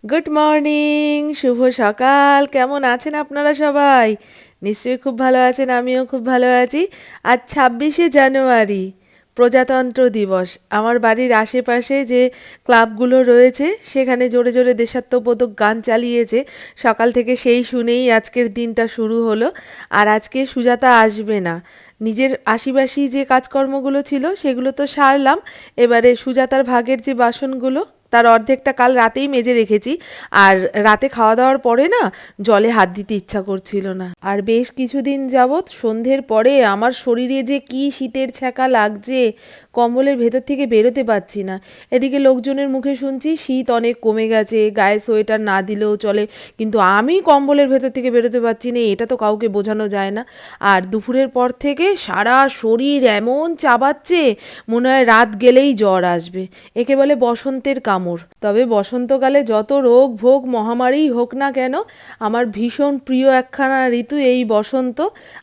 Good morning, শুভ সকাল। কেমন আছেন আপনারা সবাই? নিশ্চয়ই খুব ভালো আছেন, আমিও খুব ভালো আছি। আজ 26শে জানুয়ারি, প্রজাতন্ত্র দিবস। আমার বাড়ির আশেপাশে যে ক্লাবগুলো রয়েছে সেখানে জোরে জোরে দেশাত্মবোধক গান চালিয়েছে। সকাল থেকে সেই শুনেই আজকের দিনটা শুরু হলো। আর আজকে সুজাতা আসবে না। নিজের আশিবাসি যে কাজকর্মগুলো ছিল সেগুলো তো সারলাম। এবারে সুজাতার ভাগের যে বাসনগুলো, তার অর্ধেকটা কাল রাতেই মেজে রেখেছি। আর রাতে খাওয়া দাওয়ার পরে না, জলে হাত দিতে ইচ্ছা করছিল না। আর বেশ কিছুদিন যাবৎ সন্ধ্যের পরে আমার শরীরে যে কি শীতের ছ্যাঁকা লাগছে, কম্বলের ভেতর থেকে বেরোতে পারছি না। এদিকে লোকজনের মুখে শুনছি শীত অনেক কমে গেছে, গায়ে সোয়েটার না দিলেও চলে, কিন্তু আমি কম্বলের ভেতর থেকে বেরোতে পারছি না। এটা তো কাউকে বোঝানো যায় না। আর দুপুরের পর থেকে সারা শরীর এমন চাবাচ্ছে, মনে হয় রাত গেলেই জ্বর আসবে। একে বলে বসন্তের কামড়। তবে বসন্তকালে যত রোগ ভোগ মহামারী হোক না কেন, আমার ভীষণ প্রিয় একখানা ঋতু এই বসন্ত।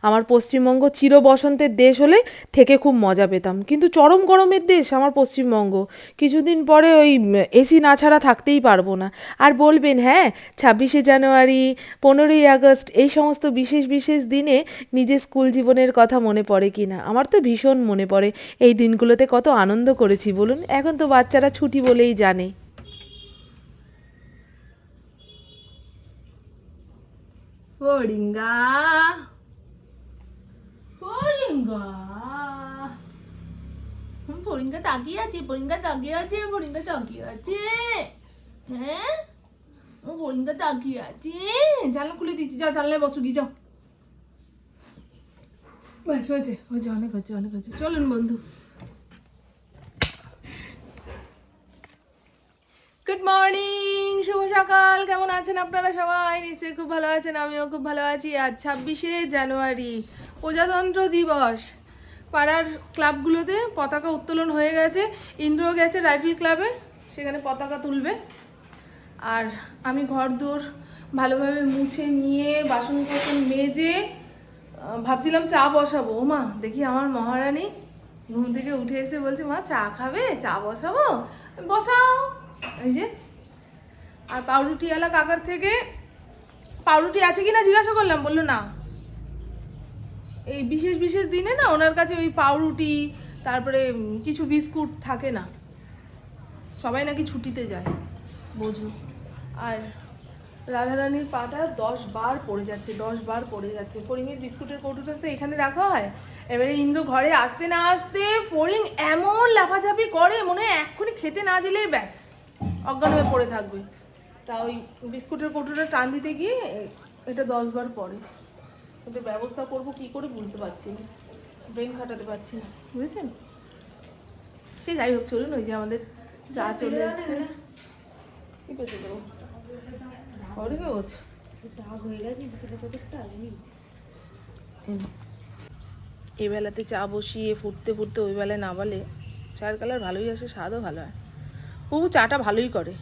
আমার পশ্চিমবঙ্গ চির বসন্তের দেশ হলে থেকে খুব মজা পেতাম, কিন্তু চরম গরমের দেশ আমার পশ্চিমবঙ্গ। কিছুদিন পরে ওই এসি না ছাড়া থাকতেই পারবো না। আর বলবেন, হ্যাঁ, 26শে জানুয়ারি, 15ই আগস্ট, এই সমস্ত বিশেষ বিশেষ দিনে নিজের স্কুল জীবনের কথা মনে পড়ে কি না? আমার তো ভীষণ মনে পড়ে। এই দিনগুলোতে কত আনন্দ করেছি বলুন। এখন তো বাচ্চারা ছুটি বলেই জানে। ফড়িঙ্গা, ফড়িঙ্গা, ফড়িঙ্গা তাকিয়ে আছে, ফড়িঙ্গা তাকিয়ে আছে, ফড়িঙ্গা তাকিয়ে আছে। হ্যাঁ, ফড়িঙ্গা তাকিয়ে আছে। জানলা খুলে দিচ্ছি, যাও জানলায় বসো গিয়ে, যাও। ব্যাস, হয়েছে হয়েছে, অনেক হয়েছে অনেক হয়েছে। চলুন বন্ধু। গুড মর্নিং, শুভ সকাল। কেমন আছেন আপনারা সবাই? নিশ্চয়ই খুব ভালো আছেন, আমিও খুব ভালো আছি। আজ 26শে জানুয়ারি, প্রজাতন্ত্র দিবস। পাড়ার ক্লাবগুলোতে পতাকা উত্তোলন হয়ে গেছে। ইন্দ্রও গেছে রাইফেল ক্লাবে, সেখানে পতাকা তুলবে। আর আমি ঘর দোর ভালোভাবে মুছে নিয়ে বাসন কোসন মেজে ভাবছিলাম চা বসাবো। ও মা, দেখি আমার মহারানী ঘুম থেকে উঠে এসে বলছে, মা চা খাবে? চা বসাবো? বসাও। এই যে, আর পাউরুটিওয়ালা কাকার থেকে পাউরুটি আছে কিনা জিজ্ঞাসা করলাম, বললো না। এই বিশেষ বিশেষ দিনে না ওনার কাছে ওই পাউরুটি, তারপরে কিছু বিস্কুট থাকে না। সবাই নাকি ছুটিতে যায়, বোঝো। আর রাধারানীর পাটা 10 বার পড়ে যাচ্ছে, 10 বার পড়ে যাচ্ছে। ফড়িংয়ের বিস্কুটের কৌটোটা তো এখানে রাখা হয়। এবারে ইন্দ্র ঘরে আসতে না আসতে ফড়িং এমন লাফাঝাপি করে, মনে হয় এক্ষুনি খেতে না দিলেই ব্যাস অজ্ঞান হয়ে পড়ে থাকবে। তা ওই বিস্কুটের কৌটোটা টান দিতে গিয়ে এটা 10 বার পড়ে। এটা ব্যবস্থা করব কি করে বুঝতে পারছি না, ব্রেন খাটাতে পারছি না, বুঝেছেন? সে যাই হোক, চলুন। ওই যে আমাদের চা চলে এসছে, কি পেতে দেবো? এই বেলাতে চা বসিয়ে ফুটতে ফুটতে ওই বেলায় না বলে চায়ের কালার ভালোই আসে, স্বাদও ভালো হয়। বাবু চাটা ভালোই করে।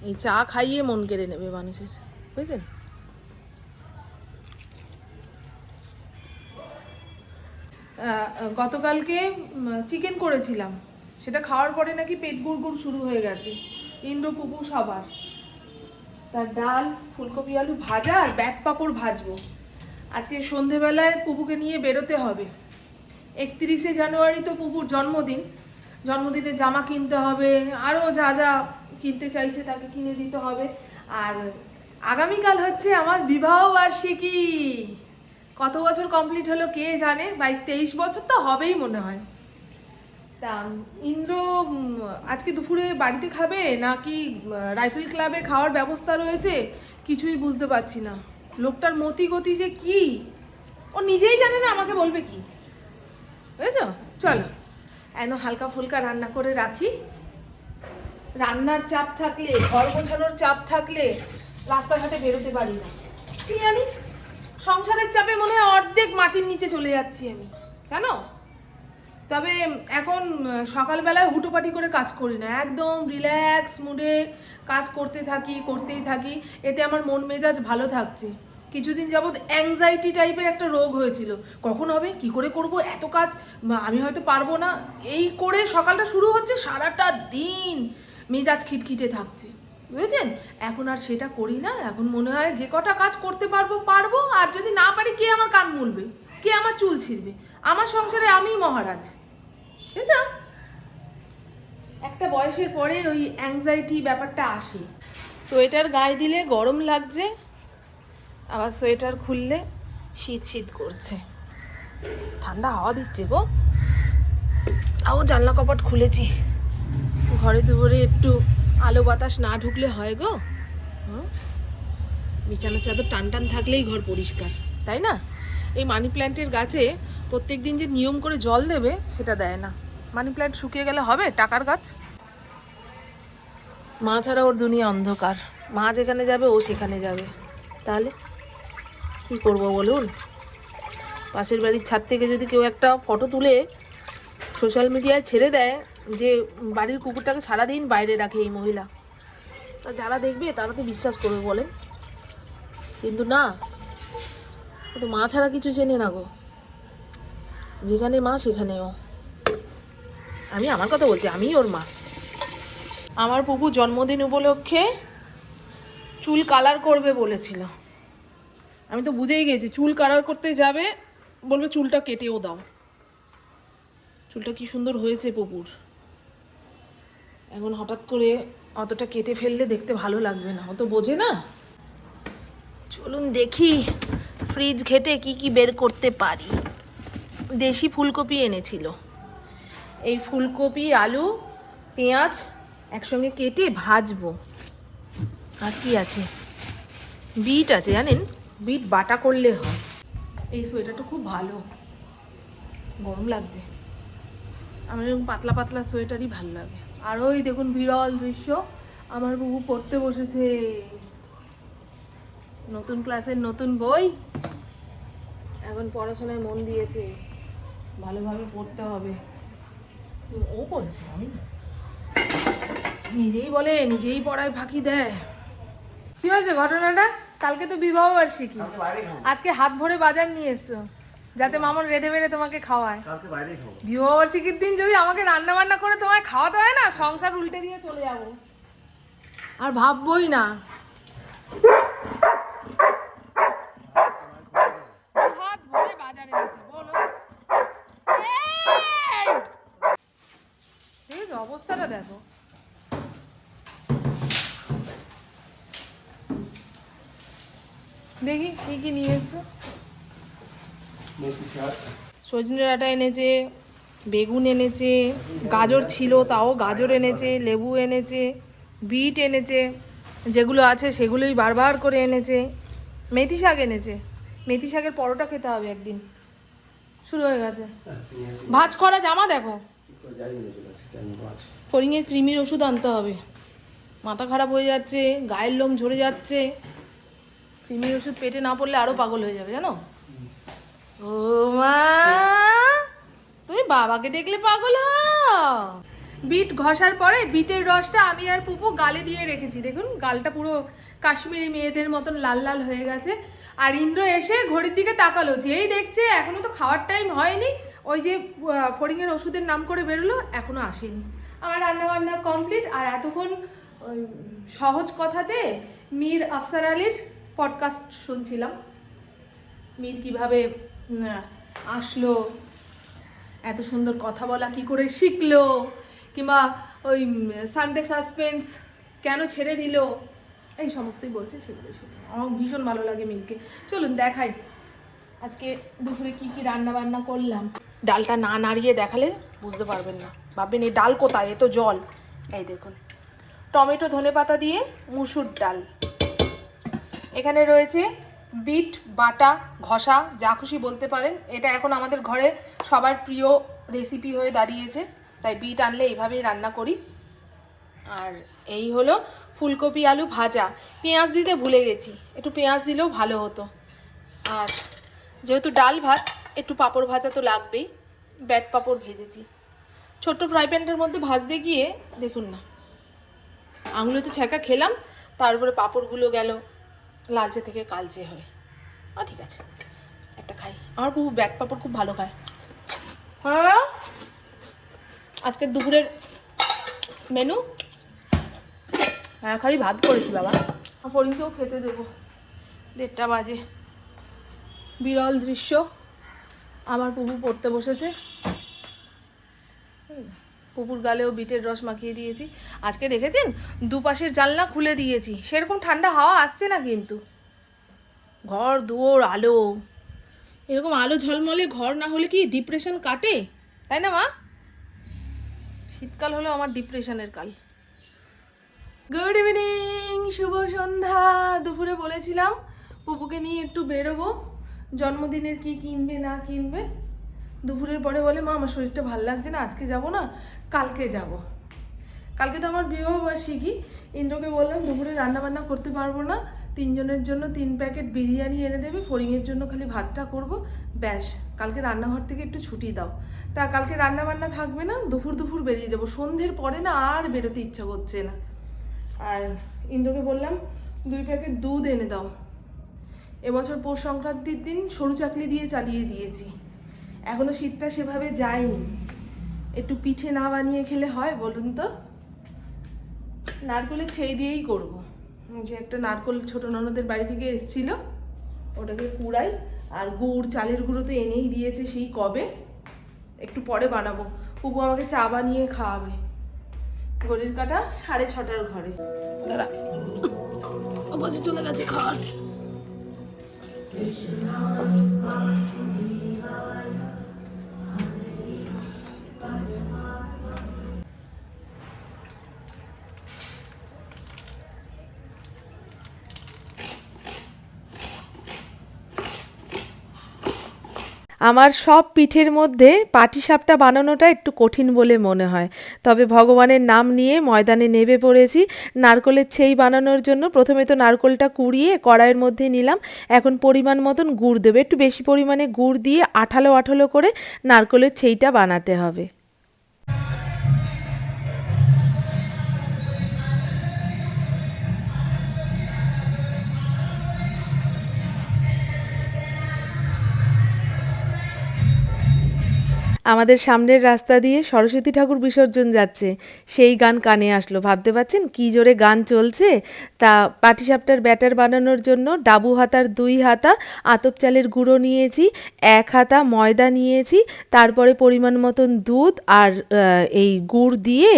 এই চা খাইয়ে মন কেড়ে নেবে মানুষের, বুঝেছেন? গতকালকে চিকেন করেছিলাম, সেটা খাওয়ার পরে নাকি পেট গুড়গুড় শুরু হয়ে গেছে ইন্দ্র পুপু সবার। তার ডাল, ফুলকপি আলু ভাজা আর ব্যাট পাঁপড় ভাজবো। আজকে সন্ধেবেলায় পুপুকে নিয়ে বেরোতে হবে। 31শে জানুয়ারি তো পুপুর জন্মদিন। জন্মদিনে জামা কিনতে হবে, আরও যা যা কিনতে চাইছে তাকে কিনে দিতে হবে। আর আগামীকাল হচ্ছে আমার বিবাহ বার্ষিকী। কত বছর কমপ্লিট হলো কে জানে, 22-23 বছর তো হবেই মনে হয়। তা ইন্দ্র আজকে দুপুরে বাড়িতে খাবে নাকি রাইফেল ক্লাবে খাওয়ার ব্যবস্থা রয়েছে, কিছুই বুঝতে পারছি না। লোকটার মতি গতি যে কি, ও নিজেই জানে না, আমাকে বলবে কি? বুঝেছ? চলো এত হালকা ফুলকা রান্না করে রাখি। রান্নার চাপ থাকলে, ঘর গোছানোর চাপ থাকলে রাস্তাঘাটে বেরোতে পারি না। কি জানি, সংসারের চাপে মনে হয় অর্ধেক মাটির নিচে চলে যাচ্ছি আমি, জানো। তবে এখন সকালবেলায় হুটোপাটি করে কাজ করি না, একদম রিল্যাক্স মুডে কাজ করতেই থাকি। এতে আমার মন মেজাজ ভালো থাকছে। কিছুদিন যাবৎ অ্যাংজাইটি টাইপের একটা রোগ হয়েছিল, কখন হবে, কি করে করব, এত কাজ আমি হয়তো পারবো না, এই করে সকালটা শুরু হচ্ছে, সারাটা দিন মেজাজ খিটখিটে থাকছে, বুঝেছেন? এখন আর সেটা করি না। এখন মনে হয় যে কটা কাজ করতে পারবো, আর যদি না পারি কে আমার কান মুলবে, কে আমার চুল ছিঁড়বে? আমার সংসারে আমিই মহারাজ, বুঝেছ? একটা বয়সের পরে ওই অ্যাংজাইটি ব্যাপারটা আসে। সোয়েটার গায়ে দিলে গরম লাগছে, আবার সোয়েটার খুললে শীত শীত করছে। ঠান্ডা হাওয়া দিচ্ছে গো, তাও জানলা কপাট খুলেছি। ঘরে দুপুরে একটু আলো বাতাস না ঢুকলে হয় গো। বিছানার চাদর টান টান থাকলেই ঘর পরিষ্কার, তাই না? এই মানি প্ল্যান্টের গাছে প্রত্যেক দিন যে নিয়ম করে জল দেবে সেটা দেয় না। মানি প্ল্যান্ট শুকিয়ে গেলে হবে? টাকার গাছ। মা ছাড়া ওর দুনিয়া অন্ধকার। মা যেখানে যাবে ও সেখানে যাবে, তাহলে কি করব বলুন? পাশের বাড়ির ছাদ থেকে যদি কেউ একটা ফটো তুলে সোশ্যাল মিডিয়ায় ছেড়ে দেয় যে বাড়ির কুকুরটাকে সারাদিন বাইরে রাখে এই মহিলা, তা যারা দেখবে তারা তো বিশ্বাস করবে বলেন? কিন্তু না, ও তো মা ছাড়া কিছু চেনে না গো। যেখানে মা সেখানেও। আমি আমার কথা বলছি, আমি ওর মা। আমার পুপু জন্মদিন উপলক্ষে চুল কালার করবে বলেছিল। আমি তো বুঝেই গেছি চুল কালার করতে যাবে, বলবে চুলটা কেটেও দাও। চুলটা কি সুন্দর হয়েছে পুপুর। এখন হঠাৎ করে অতটা কেটে ফেললে দেখতে ভালো লাগবে না, ও তো বোঝে না। চলুন দেখি ফ্রিজ ঘেটে কি কি বের করতে পারি। দেশি ফুলকপি এনেছিল, এই ফুলকপি আলু পেঁয়াজ একসঙ্গে কেটে ভাজবো। আর কি আছে, বিট আছে, জানেন বিট বাটা করলে হয়। এই সোয়েটারটা খুব ভালো, গরম লাগছে। আমার এরকম পাতলা পাতলা সোয়েটারই ভালো লাগে। আর ওই দেখুন বিরল দৃশ্য, আমার বুবু পড়তে বসেছে। নতুন ক্লাসের নতুন বই, এখন পড়াশোনায় মন দিয়েছে। ভালোভাবে পড়তে হবে। ও পড়ছে, আমি না। নিজেই বলে, নিজেই পড়ায় ফাঁকি দেয়। কি হয়েছে ঘটনাটা? কালকে তো বিবাহ বার্ষিকী, আজকে হাত ভরে বাজার নিয়ে এসছো যাতে মামন রেঁধে বেড়ে তোমাকে খাওয়ায়। বিবাহ বার্ষিকীর দিন যদি আমাকে রান্না বান্না করে তোমায় খাওয়াতে হয় না, সংসার উল্টে দিয়ে চলে যাব। আর ভাববই না। হাত ভরে বাজার এনেছে বলো, এই অবস্থাটা দেখো। দেখি কি কি নিয়ে এসছো। সজনে ডাঁটা এনেছে, বেগুন এনেছে, গাজর ছিল তাও গাজর এনেছে, লেবু এনেছে, বিট এনেছে, যেগুলো আছে সেগুলোই বারবার করে এনেছে। মেথি শাক এনেছে, মেথি শাকের পরোটা খেতে হবে একদিন। শুরু হয়ে গেছে। ভাঁজ করা জামা দেখো। ফড়িংয়ের কৃমির ওষুধ আনতে হবে, মাথা খারাপ হয়ে যাচ্ছে, গায়ের লোম ঝরে যাচ্ছে। কৃমির ওষুধ পেটে না পড়লে আরও পাগল হয়ে যাবে জানো। ও মা, তুমি বাবাকে দেখলে পাগল হও। বিট ঘষার পরে বিটের রসটা আমি আর পুপু গালে দিয়ে রেখেছি। দেখুন গালটা পুরো কাশ্মীরি মেয়েদের মতন লাল লাল হয়ে গেছে। আর ইন্দ্র এসে ঘড়ির দিকে তাকালো, যেই দেখছে এখনো তো খাওয়ার টাইম হয়নি, ওই যে ফড়িংয়ের ওষুধের নাম করে বেরোলো, এখনো আসেনি। আমার রান্নাবান্না কমপ্লিট। আর এতক্ষণ ওই সহজ কথাতে মীর আফসার আলীর পডকাস্ট শুনছিলাম। মীর কীভাবে আসলো, এত সুন্দর কথা বলা কি করে শিখলো, কিংবা ওই সানডে সাসপেন্স কেন ছেড়ে দিল, এই সমস্তই বলছে, সেগুলো শুনে আমার ভীষণ ভালো লাগে মীরকে। চলুন দেখাই আজকে দুপুরে কি কি রান্না বান্না করলাম। ডালটা না নাড়িয়ে দেখালে বুঝতে পারবেন না, ভাববেন এই ডাল কোথায়, এ তো জল। এই দেখুন, টমেটো ধনেপাতা দিয়ে মুসুর ডাল। এখানে রয়েছে বিট বাটা ঘষা, যা খুশি বলতে পারেন। এটা এখন আমাদের ঘরে সবার প্রিয় রেসিপি হয়ে দাঁড়িয়েছে, তাই বিট আনলে এইভাবেই রান্না করি। আর এই হলো ফুলকপি আলু ভাজা। পেঁয়াজ দিতে ভুলে গেছি, একটু পেঁয়াজ দিলেও ভালো হতো। আর যেহেতু ডাল ভাত, একটু পাঁপড় ভাজা তো লাগবেই, ব্যাট পাঁপড় ভেজেছি। ছোট্ট ফ্রাই প্যানটার মধ্যে ভাজতে গিয়ে দেখুন না, আঙুলে তো ছ্যাঁকা খেলাম, তার উপরে পাঁপড়গুলো গেল লালচে থেকে কালচে হয়ে। ঠিক আছে, একটা খাই। আমার পুরো ব্যাট পাঁপড় খুব ভালো খায়। হ্যাঁ, আজকের দুপুরের মেনু হ্যাঁ খালি ভাত করেছি বাবা, ফড়িংকেও খেতে দেবো। 1:30 বাজে। বিরল দৃশ্য, আমার পুপু পড়তে বসেছে। পুকুর গালেও বিটের রস মাখিয়ে দিয়েছি। আজকে দেখেছেন দুপাশের জানলা খুলে দিয়েছি, সেরকম ঠান্ডা হাওয়া আসছে না, কিন্তু ঘর দুয়ার আলো, এরকম আলো ঝলমলে ঘর না হলে কি ডিপ্রেশন কাটে, তাই না মা? শীতকাল হলো আমার ডিপ্রেশনের কাল। গুড ইভিনিং, শুভ সন্ধ্যা। দুপুরে বলেছিলাম পুপুকে নিয়ে একটু বেরোবো, জন্মদিনের কি কিনবে না কিনবে। দুপুরের পরে বলে মা আমার শরীরটা ভালো লাগছে না, আজকে যাব না, কালকে যাব। কালকে তো আমার বিবাহবার্ষিকী। ইন্দ্রকে বললাম দুপুরে রান্না বান্না করতে পারবো না, 3 জনের জন্য 3 প্যাকেট বিরিয়ানি এনে দেবে, ফড়িংয়ের জন্য খালি ভাতটা করব, ব্যাস। কালকে রান্নাঘর থেকে একটু ছুটি দাও। তা কালকে রান্না বান্না থাকবে না, দুপুর বেরিয়ে যাব। সন্ধ্যের পরে না আর বেরোতে ইচ্ছা করছে না। আর ইন্দ্রকে বললাম 2 প্যাকেট দুধ এনে দাও। এবছর পৌষ সংক্রান্তির দিন সরু চাকলি দিয়ে চালিয়ে দিয়েছি, এখনো শীতটা সেভাবে যায়নি। একটু পিঠে না বানিয়ে খেলে হয় বলুন তো? নারকেলের ছেই দিয়েই করব। যে একটা নারকেল ছোট ননদের বাড়ি থেকে এসেছিল, ওটাকে কুড়াই। আর গুড়, চালের গুঁড়ো তো এনেই দিয়েছে সেই কবে, একটু পরে বানাবো। পুপু আমাকে চা বানিয়ে খাওয়াবে। ঘড়ির কাঁটা 6:30 ঘরে। বাজে চলে গেছে খাট। আমার সব পিঠের মধ্যে পাটিসাপটা বানানোটা একটু কঠিন বলে মনে হয়, তবে ভগবানের নাম নিয়ে ময়দানে নেমে পড়েছি। নারকেলের ছেই বানানোর জন্য প্রথমে তো নারকেলটা কুড়িয়ে কড়াইয়ের মধ্যে নিলাম। এখন পরিমাণ মতন গুড় দেবে, একটু বেশি পরিমাণে গুড় দিয়ে আঠালো আঠালো করে নারকেলের ছেইটা বানাতে হবে। আমাদের সামনের রাস্তা দিয়ে সরস্বতী ঠাকুর বিসর্জন যাচ্ছে, সেই গান কানে আসলো। ভাবতে পারছেন কী জোরে গান চলছে। তা পাটিসাপটার ব্যাটার বানানোর জন্য ডাবু হাতার 2 হাতা আতপ চালের গুঁড়ো নিয়েছি, 1 হাতা ময়দা নিয়েছি, তারপরে পরিমাণ মতন দুধ আর এই গুড় দিয়ে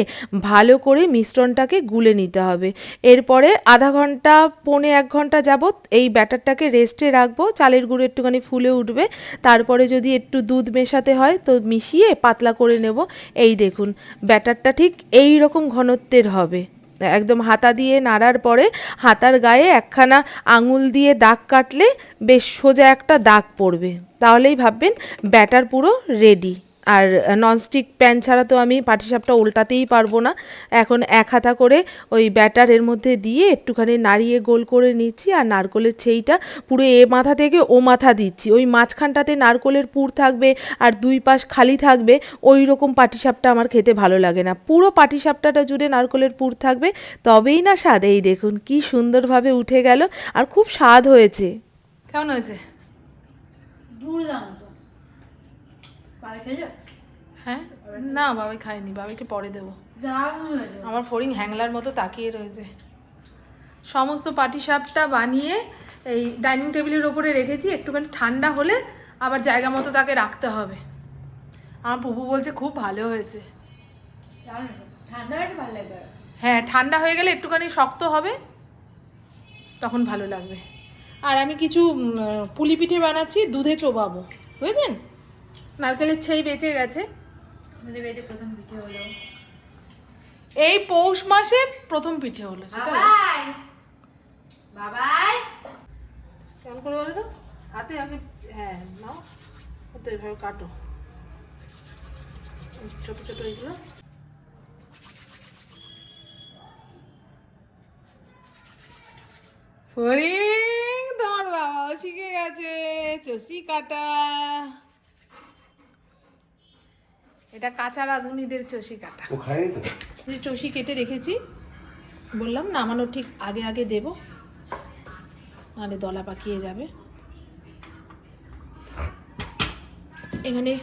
ভালো করে মিশ্রণটাকে গুলে নিতে হবে। এরপরে আধা ঘন্টা 1.25 ঘন্টা যাবত এই ব্যাটারটাকে রেস্টে রাখবো। চালের গুঁড়ো একটুখানি ফুলে উঠবে, তারপরে যদি একটু দুধ মেশাতে হয় তো মিশিয়ে পাতলা করে নেব। এই দেখুন ব্যাটারটা ঠিক এই রকম ঘনত্বের হবে। একদম হাতা দিয়ে নাড়ার পরে হাতার গায়ে একখানা আঙুল দিয়ে দাগ কাটলে বেশ সোজা একটা দাগ পড়বে, তাহলেই ভাববেন ব্যাটার পুরো রেডি। আর ননস্টিক প্যান ছাড়া তো আমি পাটিসাপটা উল্টাতেই পারবো না। এখন 1 হাতা করে ওই ব্যাটারের মধ্যে দিয়ে একটুখানি নাড়িয়ে গোল করে নিচ্ছি। আর নারকেলের ছেইটা পুরো এ মাথা থেকে ও মাথা দিচ্ছি। ওই মাঝখানটাতে নারকেলের পুর থাকবে আর 2 পাশ খালি থাকবে, ওই রকম পাটিসাপটা আমার খেতে ভালো লাগে না। পুরো পাটিসাপটাটা জুড়ে নারকেলের পুর থাকবে, তবেই না স্বাদ। এই দেখুন কি সুন্দরভাবে উঠে গেল, আর খুব স্বাদ হয়েছে। কেমন হয়েছে? দুর্দান্ত। হ্যাঁ না, বাবাই খায়নি, বাবাইকে পরে দেবো। দারুণ হয়েছে। আমার ফড়িং হ্যাংলার মতো তাকিয়ে রয়েছে। সমস্ত পাটিসাপটা বানিয়ে এই ডাইনিং টেবিলের ওপরে রেখেছি, একটুখানি ঠান্ডা হলে আবার জায়গা মতো তাকে রাখতে হবে। আমার পুপু বলছে খুব ভালো হয়েছে। দারুণ হয়েছে। ঠান্ডা হলে ভালো লাগবে। হ্যাঁ, ঠান্ডা হয়ে গেলে একটুখানি শক্ত হবে, তখন ভালো লাগবে। আর আমি কিছু পুলি পিঠে বানাচ্ছি, দুধে চোবাবো, বুঝেছেন? নারকেলের ছেই বেঁচে গেছে। আমাদের বাড়িতে প্রথম পিঠে হলো। এই পৌষ মাসে প্রথম পিঠে হলো সেটা। বাবাই বাবাই কেমন করে বলো তো? হাতে আগে, হ্যাঁ নাও, তো এইভাবে কাটো ছোট ছোট এগুলো। ফড়িং তোমার বাবাও শিখে গেছে চষি কাটা। এটা কাঁচা রাঁধুনিদের চষি কাটা। ও খায়নি তো? যে চষি কেটে রেখেছি, বললাম নামানোর ঠিক আগে আগে দেব, নাহলে দলা পাকিয়ে যাবে। এখানে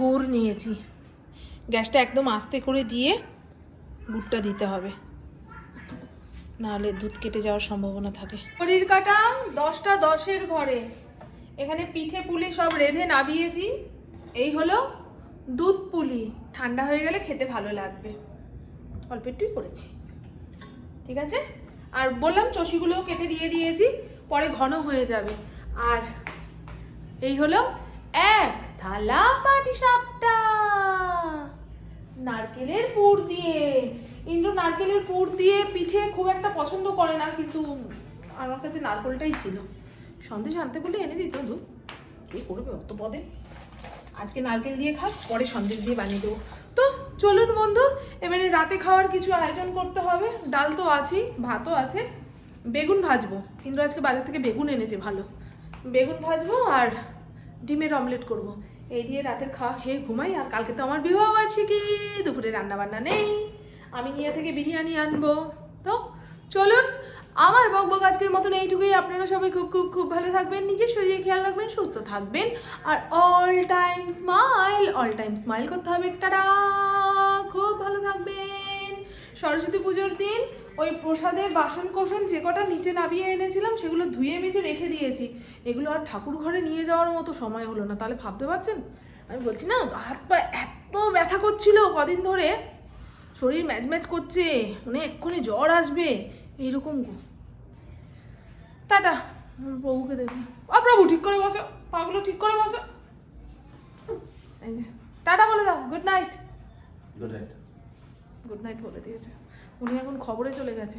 গুড় নিয়েছি, গ্যাসটা একদম আস্তে করে দিয়ে গুড়টা দিতে হবে। নাহলে দুধ কেটে যাওয়ার সম্ভাবনা থাকে। ঘড়ির কাটা 10টা 10-এর ঘরে। এখানে পিঠে পুলি সব রেঁধে নাবিয়েছি। এই হলো দুধ পুলি, ঠান্ডা হয়ে গেলে খেতে ভালো লাগবে। অল্প একটুই করেছি, ঠিক আছে। আর বললাম চষিগুলোও কেটে দিয়ে দিয়েছি, পরে ঘন হয়ে যাবে। আর এই হলো এক থালা পাটিসাপটা নারকেলের পুর দিয়ে। ইন্দ্র নারকেলের পুর দিয়ে পিঠে খুব একটা পছন্দ করে না, কিন্তু আমার কাছে নারকেলটাই ছিল। সন্দেশ আনতে বলে এনে দিত, ধু কে করবে অত পদে। আজকে নারকেল দিয়ে খাস, পরে সন্দেশ দিয়ে বানিয়ে দেবো। তো চলুন বন্ধু, এবারে রাতে খাওয়ার কিছু আয়োজন করতে হবে। ডাল তো আছেই, ভাতও আছে, বেগুন ভাজবো। ইন্দ্র আজকে বাজার থেকে বেগুন এনেছে ভালো, বেগুন ভাজবো আর ডিমের অমলেট করব। এই দিয়ে রাতের খাওয়া খেয়ে ঘুমাই। আর কালকে তো আমার বিবাহ বার্ষিকী, দুপুরে রান্না বান্না নেই, আমি নিয়ে থেকে বিরিয়ানি আনবো। তো চলুন, আমার বকবক আজকের মতন এইটুকুই। আপনারা সবাই খুব খুব খুব ভালো থাকবেন, নিজের শরীরে খেয়াল রাখবেন, সুস্থ থাকবেন, আর অল টাইম স্মাইল করতে হবে। টাটা, খুব ভালো থাকবেন। সরস্বতী পুজোর দিন ওই প্রসাদের বাসন কোসন যে কটা নিচে নামিয়ে এনেছিলাম সেগুলো ধুয়ে মেজে রেখে দিয়েছি। এগুলো আর ঠাকুর ঘরে নিয়ে যাওয়ার মতো সময় হলো না। তাহলে ভাবতে পারছেন, আমি বলছি না, হাত পা এত ব্যথা করছিল কদিন ধরে, শরীর ম্যাচ ম্যাচ করছে, মানে এক্ষুনি জ্বর আসবে এইরকম। টাটা, প্রভুকে দেখুন। প্রভু ঠিক করে বসো, পাগুলো ঠিক করে বসো। এই যে, টাটা বলে দাও, good night. Good night. Good night বলে দিয়েছে, উনি এখন খবরে চলে গেছে।